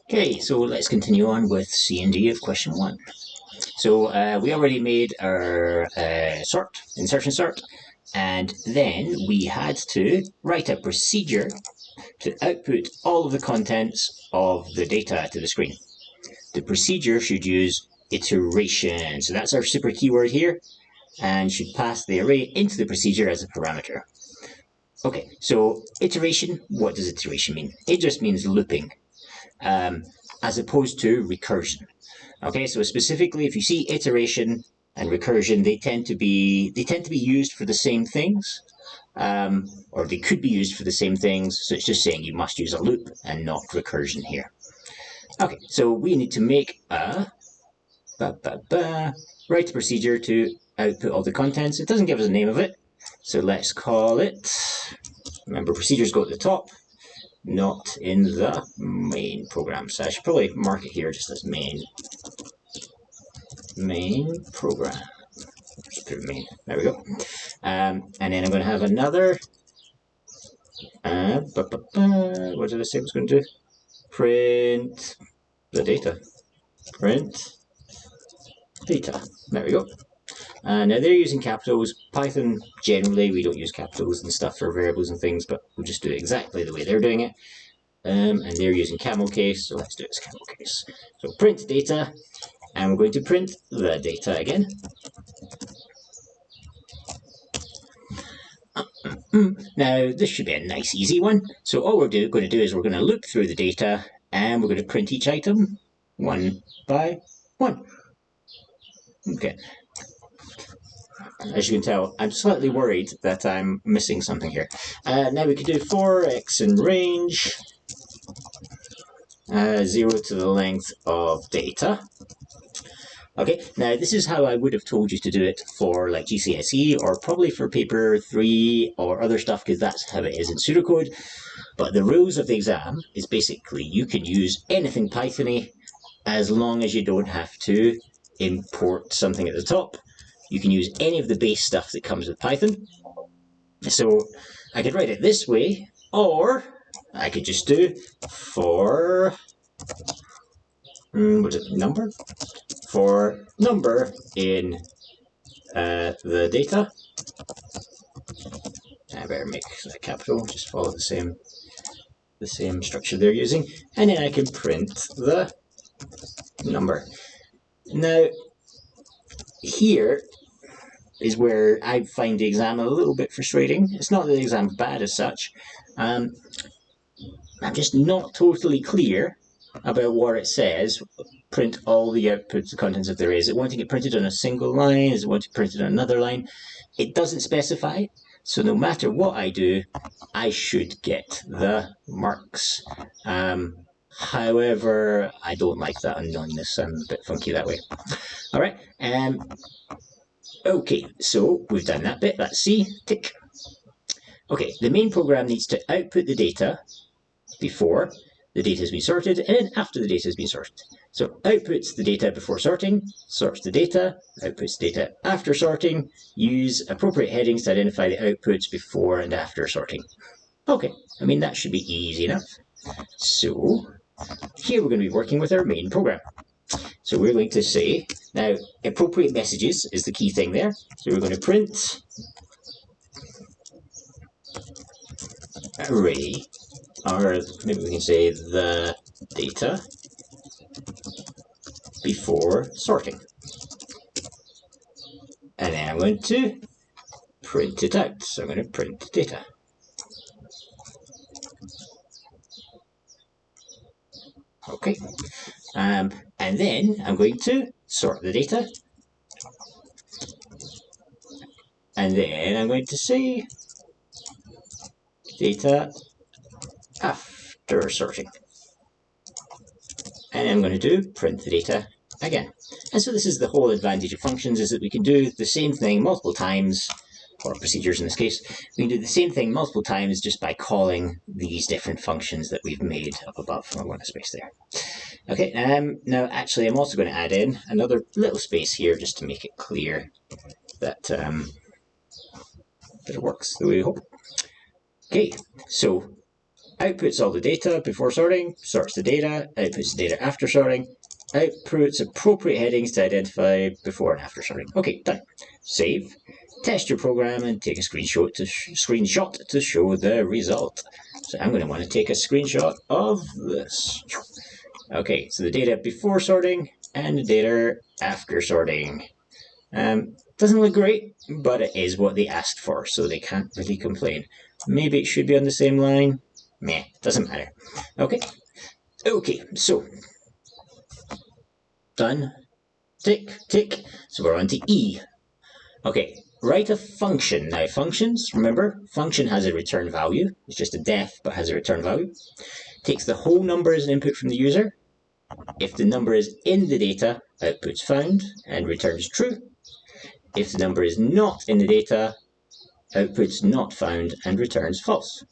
Okay, so let's continue on with C&D of question 1. So we already made our insertion sort, and then we had to write a procedure to output all of the contents of the data to the screen. The procedure should use iteration, so that's our super keyword here, and should pass the array into the procedure as a parameter. Okay, so iteration, what does iteration mean? It just means looping. As opposed to recursion. Okay, so specifically, if you see iteration and recursion, they tend to be used for the same things, or they could be used for the same things. So it's just saying you must use a loop and not recursion here. Okay, so we need to make a write a procedure to output all the contents. It doesn't give us a name of it, so let's call it. Remember, procedures go at the top, not in the main program. So I should probably mark it here just as main program. Just put main. There we go. And then I'm going to have another. What did I say I was going to do? Print the data. Print data. There we go. Now they're using capitals. Python, generally, we don't use capitals and stuff for variables and things, but we'll just do it exactly the way they're doing it. And they're using camel case, so let's do it as camel case. So print data, and we're going to print the data again. Now, this should be a nice, easy one. So all we're going to do is we're going to loop through the data, and we're going to print each item one by one. Okay. As you can tell, I'm slightly worried that I'm missing something here. Now we can do for x in range, 0 to the length of data. Okay, now this is how I would have told you to do it for like GCSE or probably for paper 3 or other stuff, because that's how it is in pseudocode. But the rules of the exam is basically you can use anything Python-y as long as you don't have to import something at the top. You can use any of the base stuff that comes with Python. So I could write it this way, or I could just do for number? For number in the data. I better make that capital, just follow the same structure they're using, and then I can print the number. Now, here is where I find the exam a little bit frustrating. It's not that the exam's bad as such. I'm just not totally clear about what it says. Print all the outputs, the contents of the array. Is it wanting it printed on a single line? Is it wanting it printed on another line? It doesn't specify. So no matter what I do, I should get the marks. However, I don't like that unknownness. I'm a bit funky that way. All right. Okay, so we've done that bit. That's C. Tick. Okay, the main program needs to output the data before the data has been sorted, and then after the data has been sorted. So outputs the data before sorting, sorts the data, outputs data after sorting, use appropriate headings to identify the outputs before and after sorting. Okay, I mean, that should be easy enough. So here we're going to be working with our main program. So we're going to say, now, appropriate messages is the key thing there. So we're going to print array, or maybe we can say the data before sorting. And then I'm going to print it out. So I'm going to print data. Okay. And then I'm going to sort the data. And then I'm going to say data after sorting. And I'm going to do print the data again. And so this is the whole advantage of functions, is that we can do the same thing multiple times, or procedures in this case. We can do the same thing multiple times just by calling these different functions that we've made up above. I want a space there. Okay, now actually I'm also going to add in another little space here just to make it clear that, that it works the way we hope. Okay, so outputs all the data before sorting, sorts the data, outputs the data after sorting, outputs appropriate headings to identify before and after sorting. Okay, done. Save, test your program, and take a screenshot to show the result. So I'm going to want to take a screenshot of this. Okay, so the data before sorting and the data after sorting. Doesn't look great, but it is what they asked for, so they can't really complain. Maybe it should be on the same line. Meh, doesn't matter. Okay, so done. Tick, tick. So we're on to E. Okay, write a function. Now, functions, remember, function has a return value. It's just a def, but has a return value. Takes the whole number as an input from the user. If the number is in the data, outputs found and returns true. If the number is not in the data, outputs not found and returns false.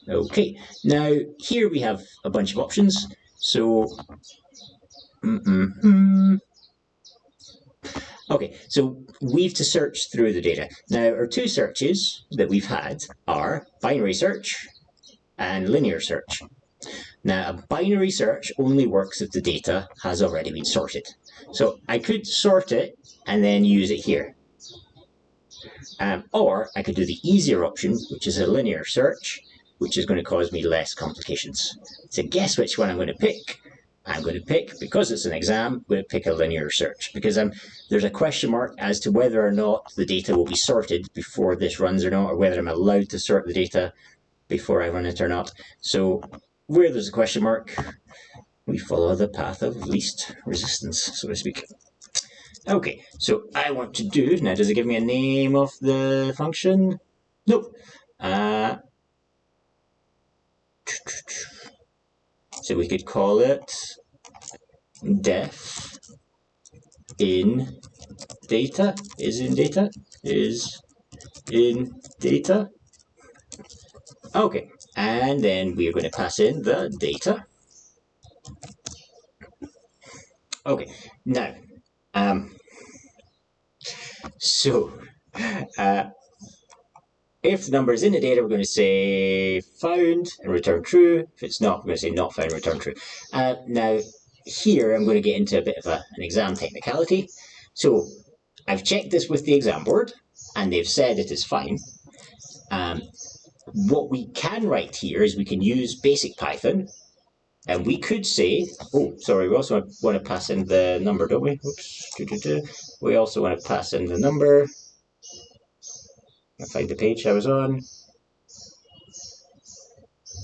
Okay, now here we have a bunch of options. So, okay, so we've to search through the data. Now, our two searches that we've had are binary search and linear search. Now, a binary search only works if the data has already been sorted. So I could sort it and then use it here. Or I could do the easier option, which is a linear search, which is going to cause me less complications. So guess which one I'm going to pick? I'm going to pick, because it's an exam, I'm going to pick a linear search, because there's a question mark as to whether or not the data will be sorted before this runs or not, or whether I'm allowed to sort the data before I run it or not. So where there's a question mark, we follow the path of least resistance, so to speak. Okay, so I want to do, now does it give me a name of the function? Nope. So we could call it def in data, is in data. Okay, and then we're going to pass in the data. Okay, now, if the number is in the data, we're going to say found and return true. If it's not, we're going to say not found, return true. Now, here I'm going to get into a bit of an exam technicality. So I've checked this with the exam board, and they've said it is fine. What we can write here is we can use basic Python, and we could say, oh, sorry, we also want to pass in the number, don't we? Oops. We also want to pass in the number. I'll find the page I was on.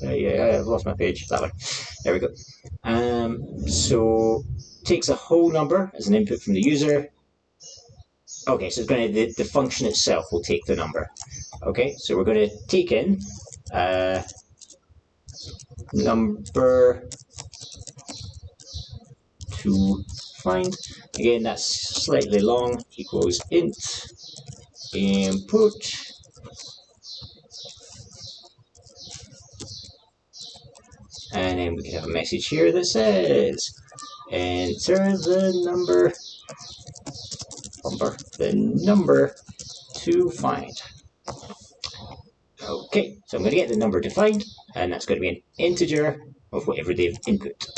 Yeah, I've lost my page. That one. There we go. So takes a whole number as an input from the user. Okay, so it's going to the function itself will take the number. Okay, so we're going to take in number to find. Again, that's slightly long. Equals int input and then we can have a message here that says enter the number to find. Okay, so I'm going to get the number to find, and that's going to be an integer of whatever they've input.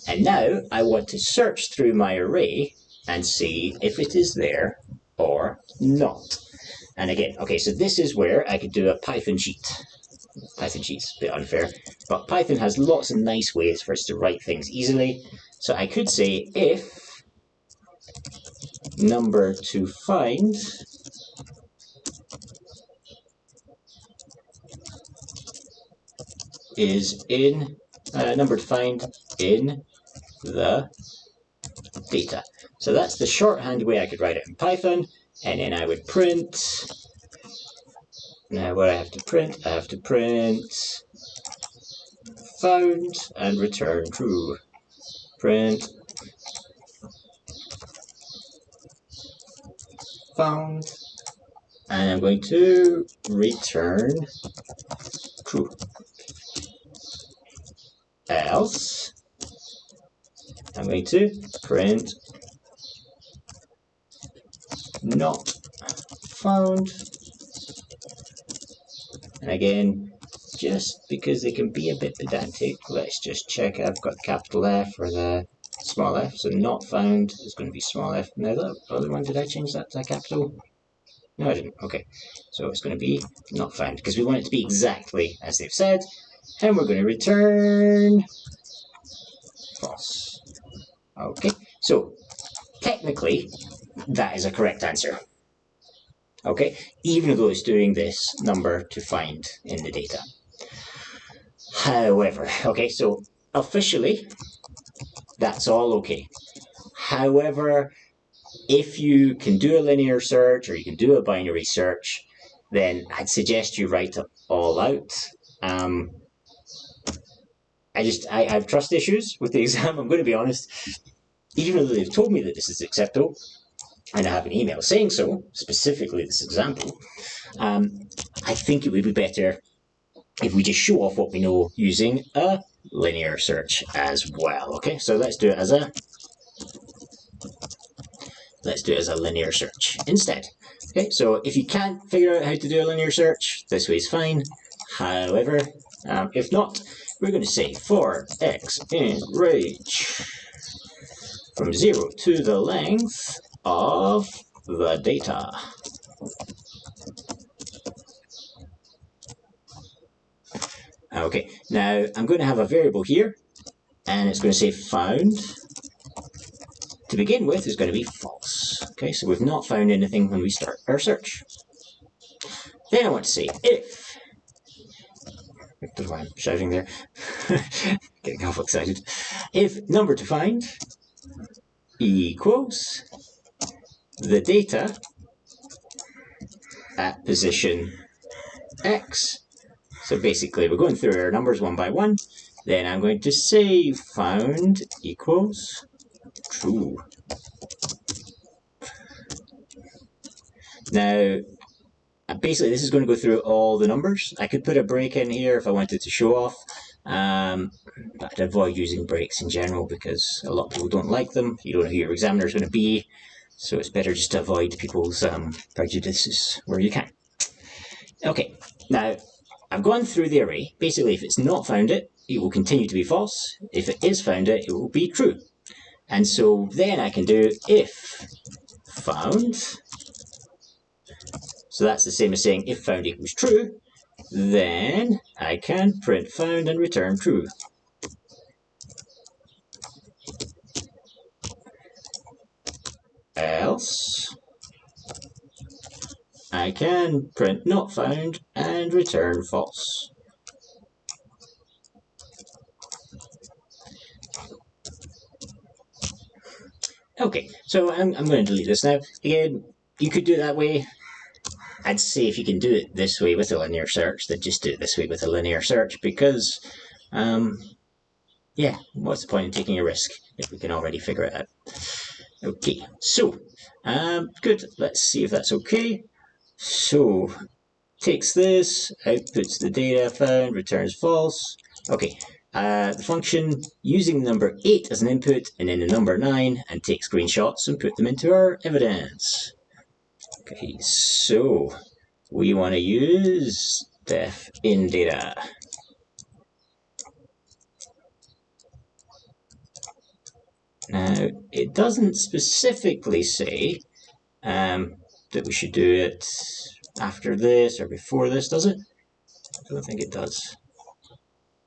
And now I want to search through my array and see if it is there or not. And again, okay, so this is where I could do a Python cheat. Python cheat's a bit unfair, but Python has lots of nice ways for us to write things easily. So I could say if number to find is in number to find in the data. So that's the shorthand way I could write it in Python, and then I would print. Now what I have to print, I have to print found and return true. Print found, and I'm going to return true. Else, I'm going to print not found And again, just because they can be a bit pedantic, let's just check I've got the capital F or the small f. So not found is going to be small f. Now the other one, did I change that to a capital? No, I didn't. Okay, so it's going to be not found because we want it to be exactly as they've said, and we're going to return false. Okay, so technically that is a correct answer. Okay, even though it's doing this number to find in the data. However, okay, so officially that's all okay. However, if you can do a linear search or you can do a binary search, then I'd suggest you write it all out. I have trust issues with the exam, I'm going to be honest. Even though they've told me that this is acceptable, and I have an email saying so, specifically this example, I think it would be better if we just show off what we know using a linear search as well. Okay, so let's do it as a linear search instead. Okay, so if you can't figure out how to do a linear search, this way is fine. However, if not, we're going to say for x in range from 0 to the length of the data. Okay, now I'm going to have a variable here, and it's going to say found. To begin with is going to be false. Okay, so we've not found anything when we start our search. Then I want to say if. I don't know why I'm shouting there. Getting awful excited. If number to find equals the data at position x. So basically we're going through our numbers one by one. Then I'm going to say found equals true. Now, basically this is going to go through all the numbers. I could put a break in here if I wanted to show off, but I'd avoid using breaks in general because a lot of people don't like them. You don't know who your examiner is going to be, so it's better just to avoid people's prejudices where you can. Okay, now I've gone through the array. Basically, if it's not found it will continue to be false. If it is found it will be true. And so then I can do if found. So that's the same as saying if found equals true. Then I can print found and return true. Else I can print not found and return false. Okay, so I'm going to delete this now. Again, you could do it that way. I'd say if you can do it this way with a linear search, then just do it this way with a linear search because, yeah, what's the point in taking a risk if we can already figure it out? Okay, so, good. Let's see if that's okay. So, takes this, outputs the data found, returns false. Okay, the function using the number 8 as an input and then the number 9 and take screenshots and put them into our evidence. Okay, so we want to use def in data. Now, it doesn't specifically say that we should do it after this or before this, does it? I don't think it does.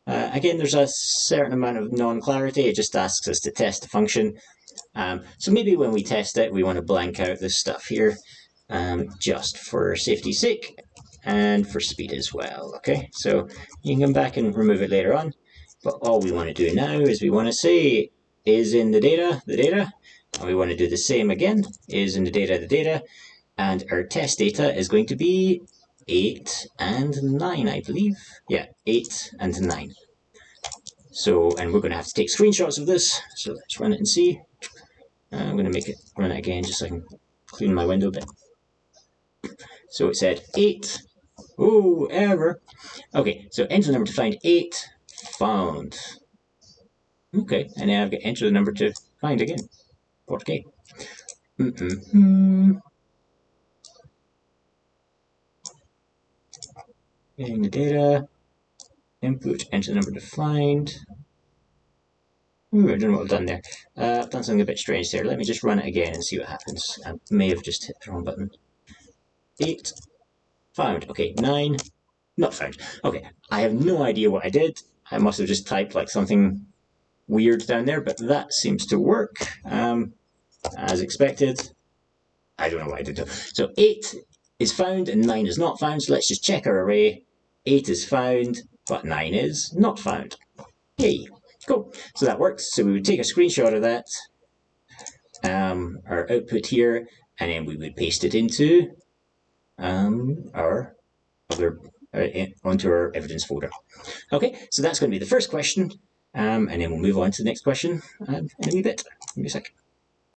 Again, there's a certain amount of non-clarity. It just asks us to test the function. So maybe when we test it, we want to blank out this stuff here, just for safety's sake and for speed as well. Okay, so you can come back and remove it later on. But all we want to do now is we want to say is in the data, and we want to do the same again, is in the data, and our test data is going to be 8 and 9, I believe. Yeah, 8 and 9. So, and we're going to have to take screenshots of this, so let's run it and see. I'm going to make it run it again just so I can clean my window a bit. So it said 8. Oh, error. Okay, so enter the number to find 8, found. Okay, and now I've got to enter the number to find again. Okay. Getting the data, input, enter the number defined. Ooh, I don't know what I've done there. I've done something a bit strange there. Let me just run it again and see what happens. I may have just hit the wrong button. 8, found. Okay, 9, not found. Okay, I have no idea what I did. I must have just typed like something weird down there, but that seems to work as expected. I don't know what I did. So 8 is found and 9 is not found. So let's just check our array. 8 is found, but 9 is not found. Yay. Cool. So that works. So we would take a screenshot of that, our output here, and then we would paste it into our other onto our evidence folder. Okay, so that's going to be the first question, and then we'll move on to the next question in a wee bit. Give me a second.